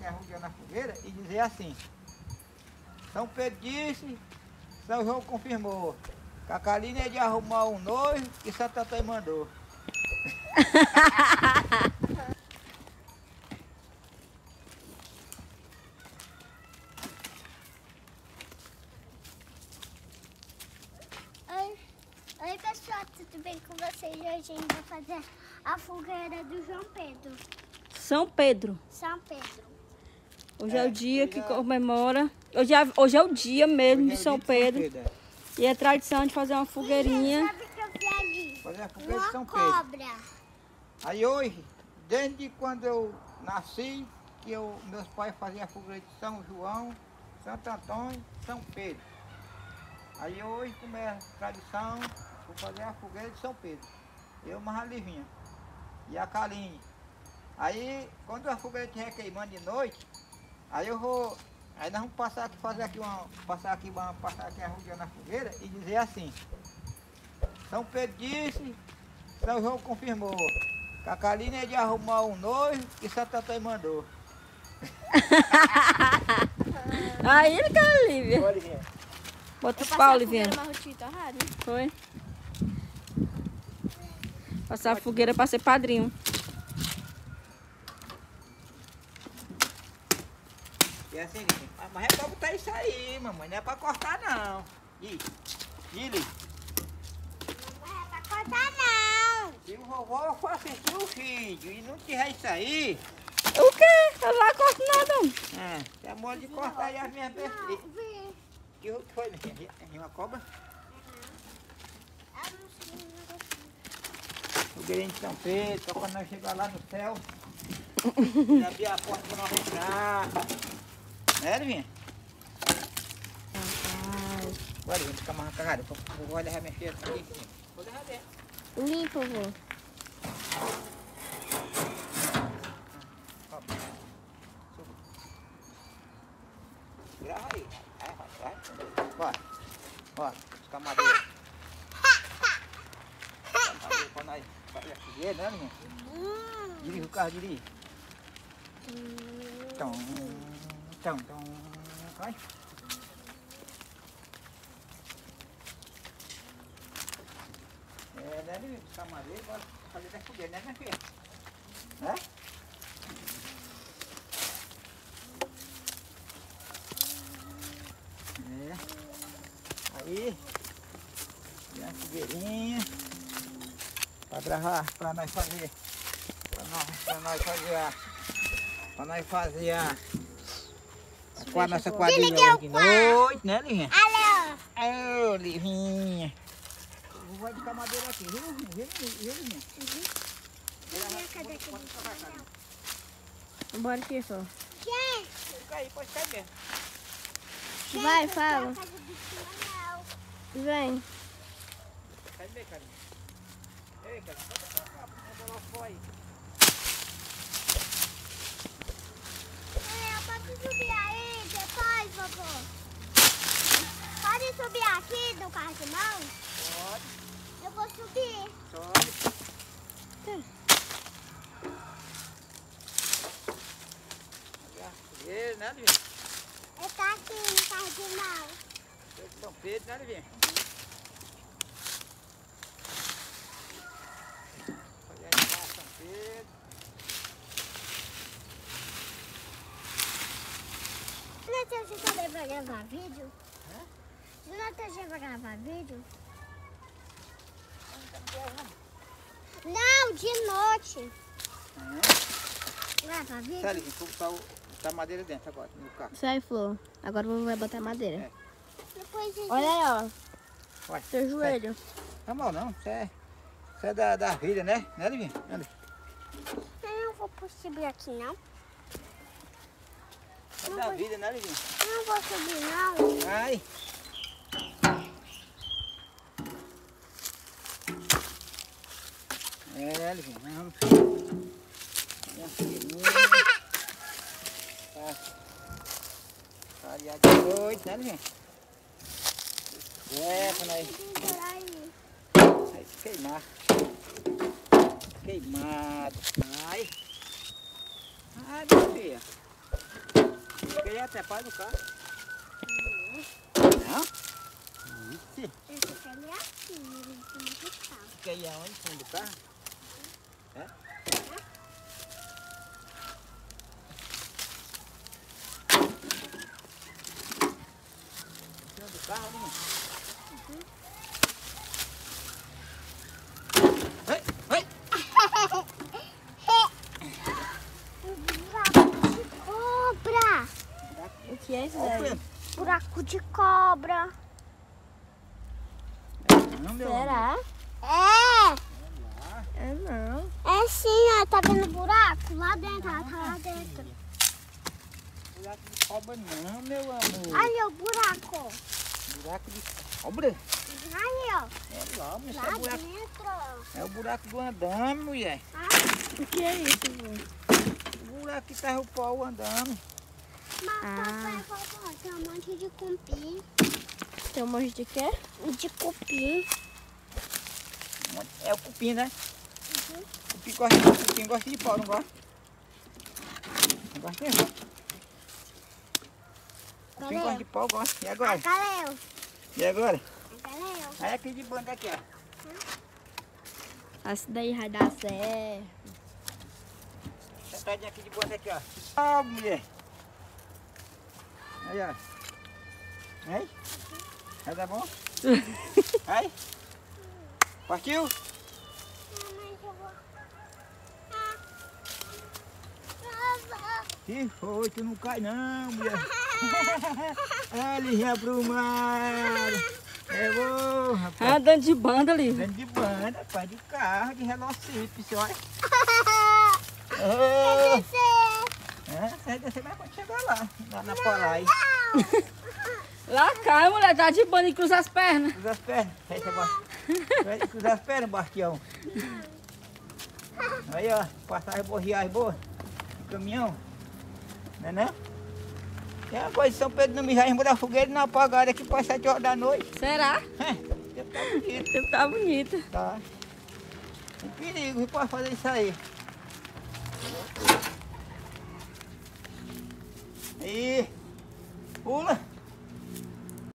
aqui arrugando na fogueira e dizer assim: São Pedro disse, São João confirmou. Cacalina é de arrumar um noivo que Santo Antônio mandou. Oi pessoal, tudo bem com vocês? Hoje a gente vai fazer a fogueira do João Pedro. São Pedro. São Pedro. Hoje é o dia que comemora. Hoje é o dia mesmo de São Pedro. E é tradição de fazer uma fogueirinha. Sabe o que eu vi ali? Fazer a fogueira de São Uma Pedro. cobra. Aí hoje, desde quando eu nasci, que meus pais faziam a fogueira de São João, Santo Antônio, São Pedro. Aí hoje, como é tradição, vou fazer a fogueira de São Pedro. Eu, mais a Livinha e a Kaline. Aí, quando a fogueira estiver queimando de noite, aí nós vamos passar aqui, passar aqui a ruga na fogueira e dizer assim: São Pedro disse, São João confirmou. Cacalina é de arrumar um noivo que Santo Antônio mandou. Aí ele quer, Olivia. Olha, Bota os pau, Olivia. Foi? Passar a fogueira para ser padrinho. e assim, mas é pra botar isso aí, mamãe, não é pra cortar não. Gili, Não é pra cortar não. se o vovô for assistir o vídeo e não tiver isso aí, O quê? Eu não corto nada. é mole de cortar aí as minhas besteiras. Não, vi. Que foi, minha? Uma cobra? Eu não sei, não gostei. Fogueirinha de São Pedro, só quando nós chegar lá no céu, e abrir a porta para nós entrar. Né, Livinha? Olha, vou ficar mais cagada. Vou levar minha filha aqui. Vou levar dentro. Limpa, vô. Grava aí. Vai. Ó, fica madeira. Para nós fazer a fogueira, né, Livinha? Dirige o carro, dirige. Então, vai. Né, Livinha? Buscar madeira para fazer da fogueira, né, minha filha? Né? Aí, tem a fogueirinha para gravar, para nós fazer com a nossa quadrilha de noite, né, Livinha? Alô. Ô, Livinha. Vai buscar madeira aqui, viu, Livinha? Cadê aquele? Bora aqui, só. Gente. Pode cair mesmo. Vai, fala. Não. Vem. Cai bem, cara. Ei, cara, aí. Pode subir aí depois, vovô. Pode subir aqui no carro de mão? Pode. Eu vou subir. Sobe. Fogueira, né, Livinha? Eu tô aqui no carro de mão. São Pedro, né, Livinha? Fazer a São Pedro. Você também vai gravar vídeo? Você vai gravar vídeo? Não, de noite. Gravar vídeo? Tá, Livinha, vou botar a madeira dentro agora, no carro. Sai, Flor. Agora o vovô vai botar madeira. Depois de... Olha aí, ó. Vai. Seu joelho. Não é mal não, isso é da vida, né? Né, Livinha? Anda. Eu não vou subir aqui, não. É da vida, né, Livinha? Eu não vou subir, não. Vai. É, Livinha, nós vamos fazer uma fogueirinha. Clarear de noite, né, Livinha? Pra nós queimar. Queimado. Ai, minha filha. trepar no carro. Não? Isso. Esse aqui é assim, ele em cima do carro. Quer ir aonde? Em cima do carro? É? Em cima do carro, né? Vai, vai. Buraco de cobra. O que é isso Ó, daí? Pedro. Buraco de cobra. Não, meu Será? É. É não. É sim, ó. Tá vendo o buraco? Lá dentro, ela tá lá dentro. Buraco de cobra não, meu amor. Olha o buraco. Buraco de cobra? Aí, ó. É lá, mas Lá é o buraco. dentro. É o buraco do andame, mulher. O que é isso, vô? O buraco que tá o pau andando. Mas Ah. papai falou, tem um monte de cupim. Tem um monte de quê? De cupim. É o cupim, né? Uhum. Cupim gosta de pau, não gosta? Não gosta mesmo. Cupim gosta de pau, gosta. E agora? Galeu. E agora? Galeu. Aí aqui de banda aqui, ó. Essa daí vai dar certo. Sentadinha aqui de banda aqui, ó. Ó, mulher. Aí, ó. Aí? Vai dar bom? Aí? Partiu? Mamãe, eu vou... Que foi? Tu não cai não, mulher. Olha, aprumado. É bom, rapaz. Andando de banda ali. Dentro de banda, rapaz, de carro, de velocípede, olha. Quer descer? É, você vai descer mais quando chegar lá na Polai. Lá cai, mulher, tá de banda e cruza as pernas. Cruza as pernas. Aí você vai cruzar as pernas, Bastião. Aí, ó, passagem boa, viagem boa. De caminhão. Não é não? Tem uma coisa de São Pedro não me vai embora fogueira não apagada aqui para 7 horas da noite. Será? É, o tempo tá bonito. O tempo tá bonito. Tá. Tem perigo, não pode fazer isso aí. Aí, pula.